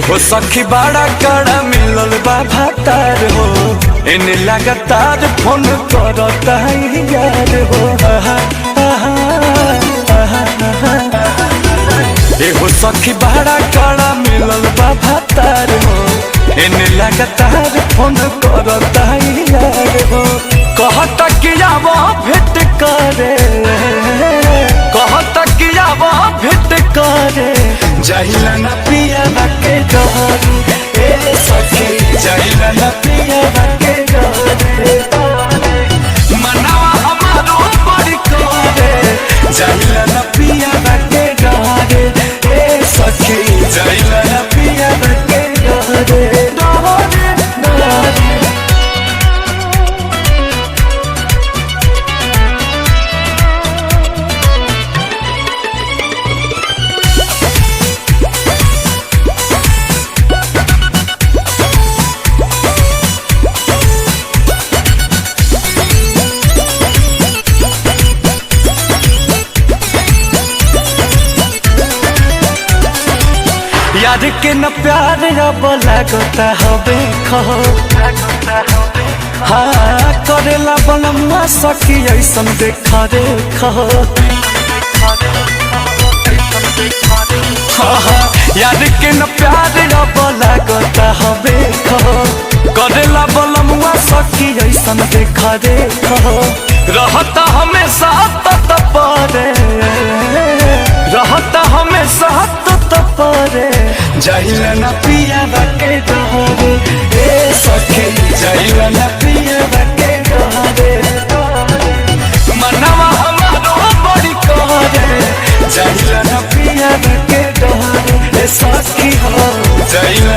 हो सखी बड़ा कड़ा मिलल बा भातार हो, इन्हें लगातार फोन करता है यार हो। हो सखी बड़ा कड़ा मिलल बा भातार हो, इन्हें लगातार फोन करता है यार हो। कहता कि आवा भेंट करे, कहता कि आवा भेंट करे, जाइला ना पिया के डरे, ए सखी जाइला ना पिया के डरे। मनावा हमारो बड़ी करे, जाइला ना पिया के डरे, ए सखी जाइला ना पिया के डरे। यार के न प्यार अब लगता हवे खो, हाँ करेला बनमुआ सखी ऐसन देखा रे खो। यार के न प्यार अब लगता हवे खो, करेला बनमुआ सखी ऐसन देखा रे खो। रहता हमेशा तत परे, रहता हमेशा परे, जाइला ना पिया के डरे, ए सखी जाइला ना पिया के डरे। मनवा हमारो बड़ी करे, जाइला ना पिया के डरे, ए सखी हो जाइला